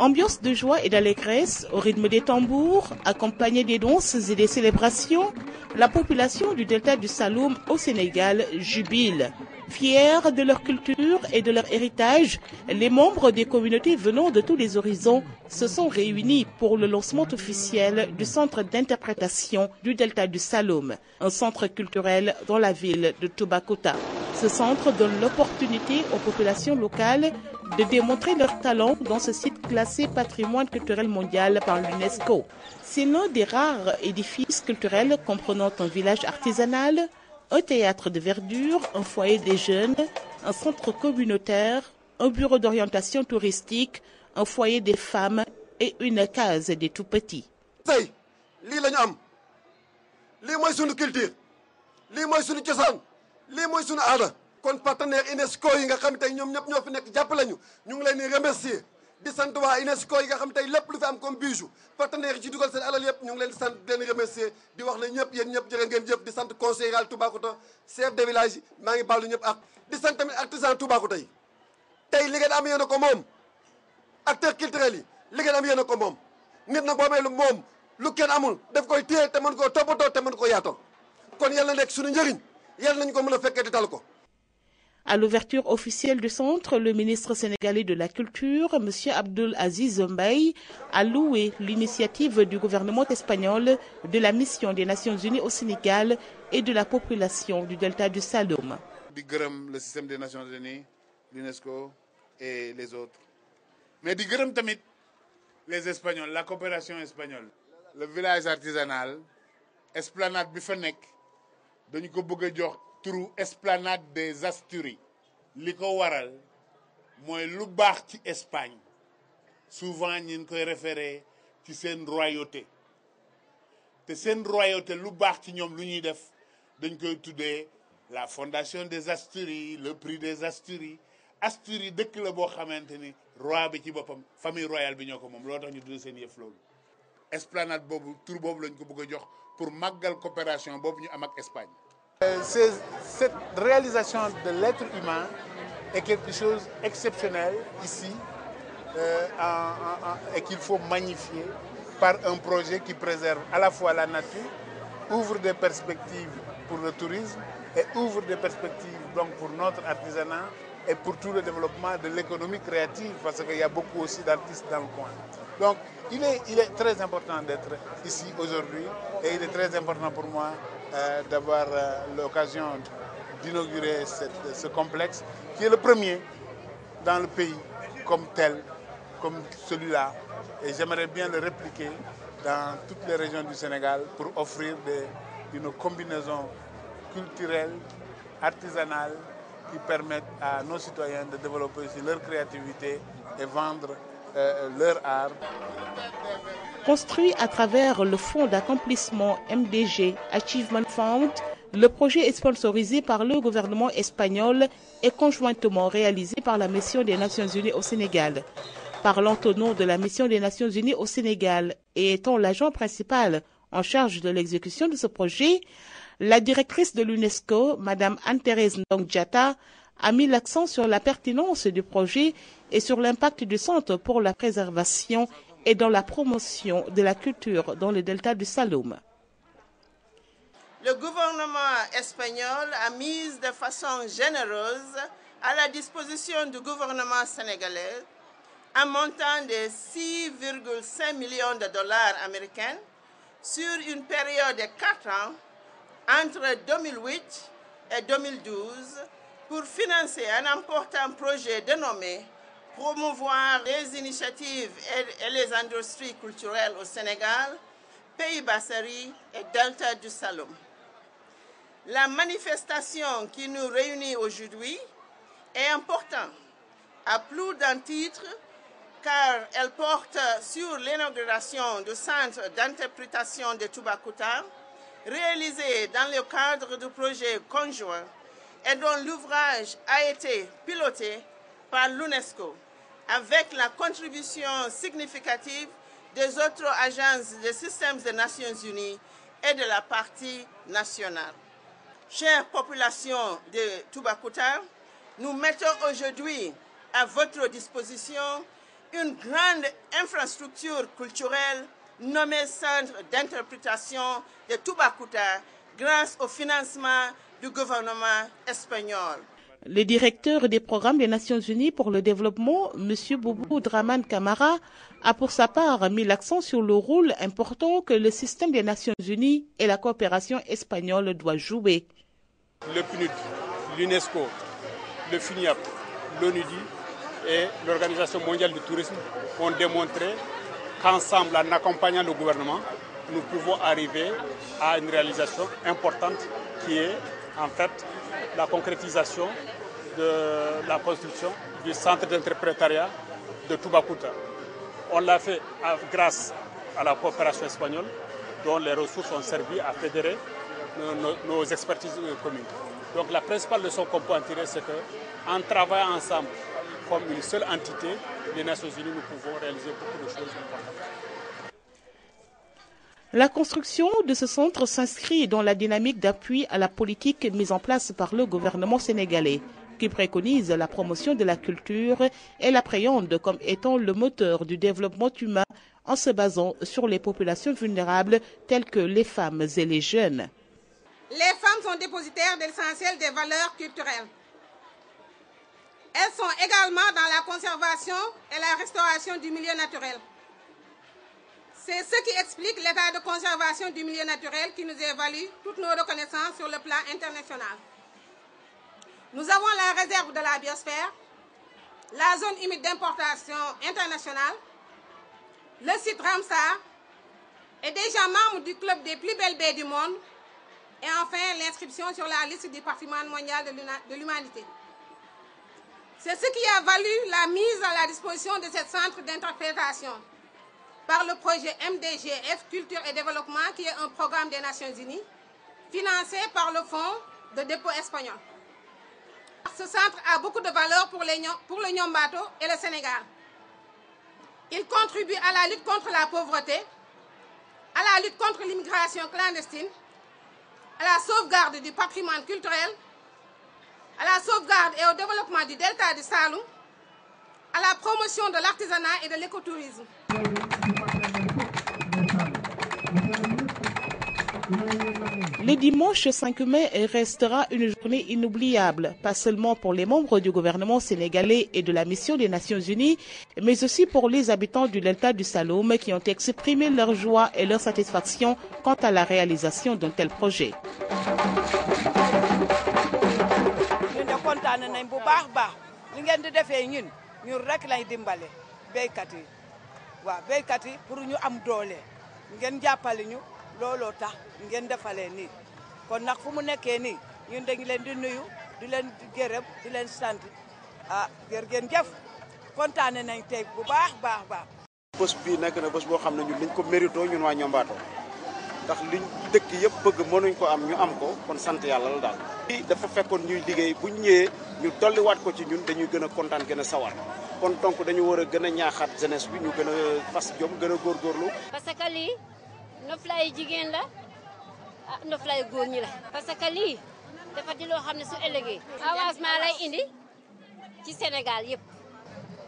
Ambiance de joie et d'allégresse au rythme des tambours, accompagnée des danses et des célébrations, la population du delta du Saloum au Sénégal jubile. Fiers de leur culture et de leur héritage, les membres des communautés venant de tous les horizons se sont réunis pour le lancement officiel du centre d'interprétation du delta du Saloum, un centre culturel dans la ville de Toubacouta. Ce centre donne l'opportunité aux populations locales de démontrer leur talent dans ce site classé patrimoine culturel mondial par l'UNESCO. C'est l'un des rares édifices culturels comprenant un village artisanal, un théâtre de verdure, un foyer des jeunes, un centre communautaire, un bureau d'orientation touristique, un foyer des femmes et une case des tout-petits. tey lii la ñu am lii mooy sunu culture lii mooy sunu cosaan lii mooy sunu aada kon partenaire UNESCO yi nga xam tey ñoom ñëpp ñoo fi nekk jàppale ñu ngi leen di remercier di sant waa UNESCO yi nga xam tey lépp lu fi am comme bijou partenaire yi ci dugal seen alal yëpp ñu ngi leen di sant di leen remercier di wax ne ñëpp yéen ñëpp jërë ngeen jëf di sant conseil rural Toubacouta chef de village yi maa ngi baalu ñëpp ak di sant tamit artisan Toubacouta yi tey li ngeen am yéen a ko moom acteurs culturels yi li ngeen am yéen a ko moom nit nag boo amee lu moom lu kenn amul daf koy téye te mën koo toppatoo te mën koo yaatal kon yàlla nekk suñu njëriñ yàlla nañu ko mën a fekkee di tal ko. À l'ouverture officielle du centre, le ministre sénégalais de la Culture, M. Abdoul Aziz Mbaye, a loué l'initiative du gouvernement espagnol, de la mission des Nations Unies au Sénégal et de la population du delta du Saloum. Di gërëm le système des Nations Unies, l'UNESCO et les autres. Mais di gërëm tamit les Espagnols, la coopération espagnole. Le village artisanal, esplanade bi fa nekk dañu ko bëgg a jox turu esplanade des Asturies. Li ko waral mooy lu baax ci Espagne souvent ñu ngi koy référé ci seen royauté te seen royauté lu baax ci ñoom lu ñuy def dañ koy tuddee la fondation des Asturies, le prix des Asturies. Asturies dëkk la boo xamante ni roi bi ci boppam famille royale bi ñoo ko moom loo tax ñu tuddee seen yëf loolu. Esplanade boobu tur boobu lañ ko bëgg a jox pour màggal coopération boobu ñu am ak Espagne. Cette réalisation de l'être humain est quelque chose d'exceptionnel ici et qu'il faut magnifier par un projet qui préserve à la fois la nature, ouvre des perspectives pour le tourisme et ouvre des perspectives donc pour notre artisanat et pour tout le développement de l'économie créative parce qu'il y a beaucoup aussi d'artistes dans le coin. Donc il est très important d'être ici aujourd'hui et il est très important pour moi d'avoir l'occasion d'inaugurer ce complexe qui est le premier dans le pays comme tel, comme celui-là. Et j'aimerais bien le répliquer dans toutes les régions du Sénégal pour offrir une combinaison culturelle, artisanale qui permettent à nos citoyens de développer aussi leur créativité et vendre leur art. Construit à travers le fonds d'accomplissement MDG Achievement Fund, le projet est sponsorisé par le gouvernement espagnol et conjointement réalisé par la mission des Nations Unies au Sénégal. Parlant au nom de la mission des Nations Unies au Sénégal et étant l'agent principal en charge de l'exécution de ce projet, la directrice de l'UNESCO, Mme Anne-Thérèse Ndong-Diatta, a mis l'accent sur la pertinence du projet et sur l'impact du centre pour la préservation et dans la promotion de la culture dans le delta du Saloum. Le gouvernement espagnol a mis de façon généreuse à la disposition du gouvernement sénégalais un montant de 6,5 millions de dollars américains sur une période de 4 ans entre 2008 et 2012 pour financer un important projet dénommé promouvoir les initiatives et les industries culturelles au Sénégal, Pays Bassari et Delta du Saloum. La manifestation qui nous réunit aujourd'hui est importante à plus d'un titre car elle porte sur l'inauguration du centre d'interprétation de Toubacouta réalisé dans le cadre du projet conjoint et dont l'ouvrage a été piloté par l'UNESCO avec la contribution significative des autres agences des systèmes des Nations Unies et de la partie nationale. Chère population de Toubacouta, nous mettons aujourd'hui à votre disposition une grande infrastructure culturelle nommée Centre d'interprétation de Toubacouta grâce au financement du gouvernement espagnol. Le directeur des programmes des Nations Unies pour le développement, M. Boubou Dramane Camara, a pour sa part mis l'accent sur le rôle important que le système des Nations Unies et la coopération espagnole doivent jouer. Le PNUD, l'UNESCO, le FINIAP, l'ONUDI et l'Organisation mondiale du tourisme ont démontré qu'ensemble, en accompagnant le gouvernement, nous pouvons arriver à une réalisation importante qui est en fait la concrétisation de la construction du centre d'interprétariat de Toubacouta. On l'a fait grâce à la coopération espagnole dont les ressources ont servi à fédérer nos expertises communes. Donc la principale leçon qu'on peut en tirer, c'est qu'en travaillant ensemble comme une seule entité, les Nations Unies, nous pouvons réaliser beaucoup de choses importantes. La construction de ce centre s'inscrit dans la dynamique d'appui à la politique mise en place par le gouvernement sénégalais, qui préconise la promotion de la culture et l'appréhende comme étant le moteur du développement humain en se basant sur les populations vulnérables telles que les femmes et les jeunes. Les femmes sont dépositaires de l'essentiel des valeurs culturelles. Elles sont également dans la conservation et la restauration du milieu naturel. C'est ce qui explique l'état de conservation du milieu naturel qui nous évalue toutes nos reconnaissances sur le plan international. Nous avons la réserve de la biosphère, la zone humide d'importation internationale, le site Ramsar est déjà membre du club des plus belles baies du monde et enfin l'inscription sur la liste du patrimoine mondial de l'humanité. C'est ce qui a valu la mise à la disposition de ce centre d'interprétation par le projet MDGF Culture et Développement qui est un programme des Nations Unies financé par le Fonds de dépôt espagnol. Ce centre a beaucoup de valeur pour le Niombato et le Sénégal. Il contribue à la lutte contre la pauvreté, à la lutte contre l'immigration clandestine, à la sauvegarde du patrimoine culturel, à la sauvegarde et au développement du delta du Saloum, à la promotion de l'artisanat et de l'écotourisme. Le dimanche 5 mai restera une journée inoubliable, pas seulement pour les membres du gouvernement sénégalais et de la mission des Nations Unies, mais aussi pour les habitants du delta du Saloum qui ont exprimé leur joie et leur satisfaction quant à la réalisation d'un tel projet. looloo tax ngeen defalee nii kon nag fu mu nekkee nii ñun dañu leen di nuyu di leen gërëm di leen sant ngeen jëf kontaane nañ tey bu baax. bés bii nekk na bés boo xam ne ñun dañ ko mérito ñun waa Niombato ndax liñ dëkk yëpp bëgg mënuñ ko am ñu am ko kon sant yàlla la daal. lii dafa fekkoon ñuy liggéey bu ñu ñëwee ñu dolliwaat ko ci ñun dañuy gën a kontaan gën a sawar kon donc dañu war a gën a ñaaxaat jeunesse bi ñu gën a fas jom gën a góorgóorlu. parce que lii noflaay jigéen la noflaay góor ñi la parce que lii dafa di loo xam ne su ëllëgee avancement lay indi ci Sénégal yëpp.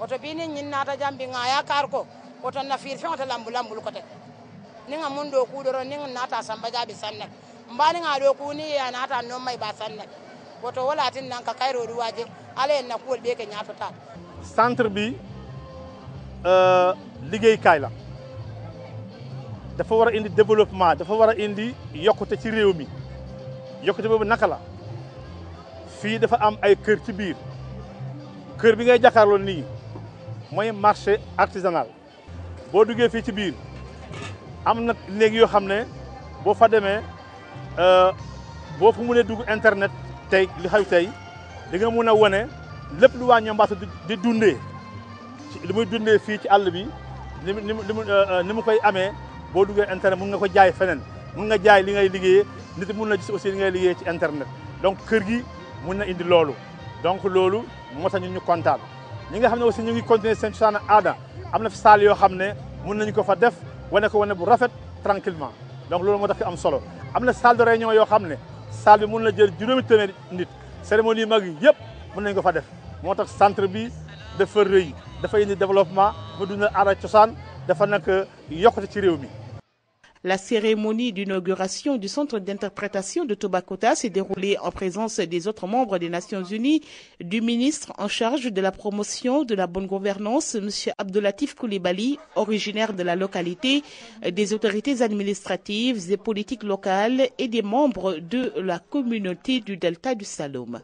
oto bii ni ñin naata jambi nga yaakaar ko oto na fiir feŋoto lambul ko te ni nga mun do ku doro ni nga naata samba jabi sanne mbani nga do ku ni ya naata no may ba sanne oto wala tin nan ka kayro du waje ale na ko be ke ñaato ta centre bi liggéey kaay la dafa war a indi développement dafa war a indi yokkute ci réew mi yokkute boobu naka la fii dafa am ay kër ci biir kër bi ngay jàkkaarloo nii mooy marché artisanal boo duggee fii ci biir am na léegi yoo xam ne boo fa demee boo fa mënee dugg internet tey li xew tey di nga mun a wane lépp lu waa Niombato di dundee li muy dundee fii ci àll bi ni mu koy amee boo duggee internet mun nga ko jaay feneen mun nga jaay li ngay liggéeyee nit mun na gis aussi li ngay liggéeyee ci internet donc kër gi mun na indi loolu donc loolu moo tax ñun ñu kontaan ñi nga xam ne aussi ñu ngi continuer seen cosaan aada am na fi salle yoo xam ne mun nañu ko fa def wane ko wane bu rafet tranquillement donc loolu moo tax am solo am na salle de réunion yoo xam ne salle bi mun na jël juróomi téeméer nit cérémonie mag yi yëpp mun nañu ko fa def moo tax centre bi dafa rëy dafa indi développement dafa dundal aada cosaan dafa nag yokkute ci réew mi. La cérémonie d'inauguration du centre d'interprétation de Toubacouta s'est déroulée en présence des autres membres des Nations Unies, du ministre en charge de la promotion de la bonne gouvernance, M. Abdoulatif Coulibaly, originaire de la localité, des autorités administratives et politiques locales et des membres de la communauté du Delta du Saloum.